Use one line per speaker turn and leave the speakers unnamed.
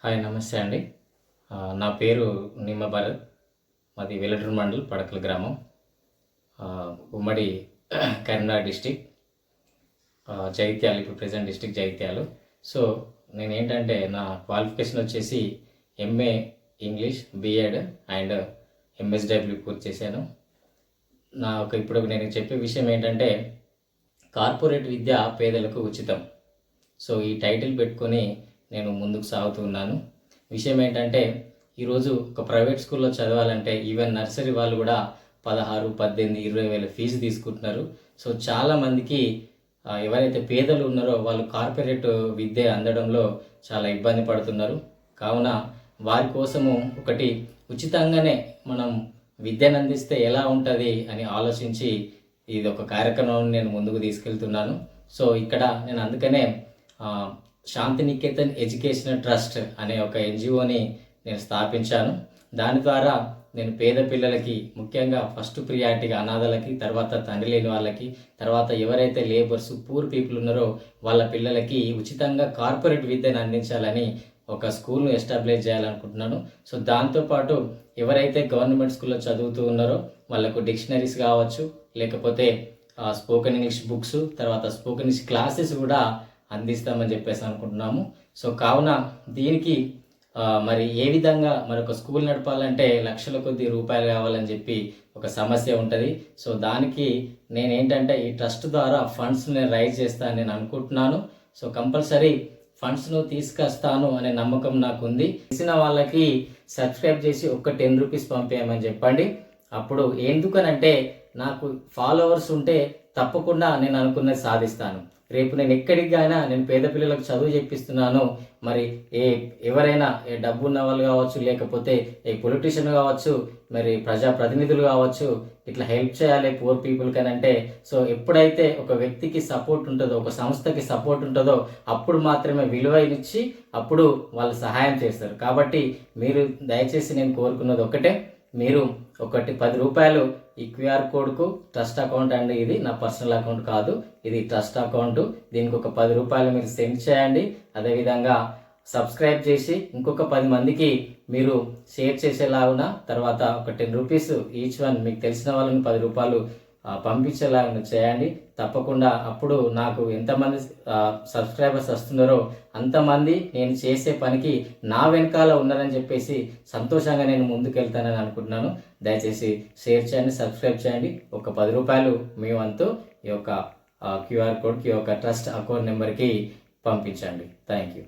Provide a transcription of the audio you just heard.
Hi నమస్తే అండి. నా పేరు నిమ్మ భరత్. మాది వెల్లటూరు మండల్ పడకల గ్రామం, ఉమ్మడి కరీంనగర్ డిస్టిక్, జగిత్యాల. ఇప్పుడు ప్రెజెంట్ డిస్టిక్ జగిత్యాలు. సో నేనేంటంటే నా క్వాలిఫికేషన్ వచ్చేసి MA English, BEd and MSW పూర్తి చేశాను. ఇప్పుడు నేను చెప్పే విషయం ఏంటంటే కార్పొరేట్ విద్య పేదలకు ఉచితం. సో ఈ టైటిల్ పెట్టుకొని నేను ముందుకు సాగుతున్నాను. విషయం ఏంటంటే ఈరోజు ఒక ప్రైవేట్ స్కూల్లో చదవాలంటే ఈవెన్ నర్సరీ వాళ్ళు కూడా 16, 18, 20 వేల ఫీజు తీసుకుంటున్నారు. సో చాలామందికి ఎవరైతే పేదలు ఉన్నారో వాళ్ళు కార్పొరేట్ విద్య అందడంలో చాలా ఇబ్బంది పడుతున్నారు. కావున వారి కోసము ఒకటి ఉచితంగానే మనం విద్యను అందిస్తే ఎలా ఉంటుంది అని ఆలోచించి ఇది ఒక కార్యక్రమం నేను ముందుకు తీసుకెళ్తున్నాను. సో ఇక్కడ నేను అందుకనే శాంతినికేతన్ ఎడ్యుకేషనల్ ట్రస్ట్ అనే ఒక ఎన్జిఓని నేను స్థాపించాను. దాని ద్వారా నేను పేద పిల్లలకి, ముఖ్యంగా ఫస్ట్ ప్రియారిటీగా అనాథలకి, తర్వాత తండ్రి లేని వాళ్ళకి, తర్వాత ఎవరైతే లేబర్స్, పూర్ పీపుల్ ఉన్నారో వాళ్ళ పిల్లలకి ఉచితంగా కార్పొరేట్ విద్యను అందించాలని ఒక స్కూల్ను ఎస్టాబ్లిష్ చేయాలనుకుంటున్నాను. సో దాంతోపాటు ఎవరైతే గవర్నమెంట్ స్కూల్లో చదువుతూ ఉన్నారో వాళ్ళకు డిక్షనరీస్ కావచ్చు, లేకపోతే స్పోకెన్ ఇంగ్లీష్ బుక్స్, తర్వాత స్పోకెన్ ఇంగ్లీష్ క్లాసెస్ కూడా అందిస్తామని చెప్పేసి అనుకుంటున్నాము. సో కావున దీనికి మరి ఏ విధంగా మరొక స్కూల్ నడపాలంటే లక్షల కొద్ది రూపాయలు కావాలని చెప్పి ఒక సమస్య ఉంటుంది. సో దానికి నేనేంటంటే ఈ ట్రస్ట్ ద్వారా ఫండ్స్ నేను రైజ్ చేస్తానని నేను అనుకుంటున్నాను. సో కంపల్సరీ ఫండ్స్ను తీసుకొస్తాను అనే నమ్మకం నాకు ఉంది. తెలిసిన వాళ్ళకి సబ్స్క్రైబ్ చేసి ఒక 10 రూపీస్ పంపేయమని చెప్పండి. అప్పుడు ఎందుకనంటే నాకు ఫాలోవర్స్ ఉంటే తప్పకుండా నేను అనుకున్నది సాధిస్తాను. రేపు నేను ఎక్కడికి అయినా నేను పేద పిల్లలకు చదువు చెప్పిస్తున్నాను. మరి ఎవరైనా డబ్బు ఉన్న వాళ్ళు కావచ్చు, లేకపోతే పొలిటీషియన్ కావచ్చు, మరి ప్రజాప్రతినిధులు కావచ్చు, ఇట్లా హెల్ప్ చేయాలి పూర్ పీపుల్ అని అంటే, సో ఎప్పుడైతే ఒక వ్యక్తికి సపోర్ట్ ఉంటుందో, ఒక సంస్థకి సపోర్ట్ ఉంటుందో అప్పుడు మాత్రమే విలువనిచ్చి అప్పుడు వాళ్ళు సహాయం చేస్తారు. కాబట్టి మీరు దయచేసి నేను కోరుకున్నది ఒకటే, మీరు ఒకటి 10 రూపాయలు ఈ క్యూఆర్ కోడ్కు ట్రస్ట్ అకౌంట్ అండి, ఇది నా పర్సనల్ అకౌంట్ కాదు, ఇది ట్రస్ట్ అకౌంట్. దీనికి ఒక 10 రూపాయలు మీరు సెండ్ చేయండి. అదేవిధంగా సబ్స్క్రైబ్ చేసి ఇంకొక 10 మందికి మీరు షేర్ చేసేలాగున, తర్వాత ఒక 10 రూపీస్ ఈచ్ వన్ మీకు తెలిసిన వాళ్ళని 10 రూపాయలు పంపించేలాగా చేయండి. తప్పకుండా అప్పుడు నాకు ఎంతమంది సబ్స్క్రైబర్స్ వస్తున్నారో అంతమంది నేను చేసే పనికి నా వెనకాల ఉన్నారని చెప్పేసి సంతోషంగా నేను ముందుకెళ్తానని అనుకుంటున్నాను. దయచేసి షేర్ చేయండి, సబ్స్క్రైబ్ చేయండి. ఒక 10 రూపాయలు మీ వంతు ఈ యొక్క క్యూఆర్ కోడ్కి, ఒక ట్రస్ట్ అకౌంట్ నెంబర్కి పంపించండి. Thank you.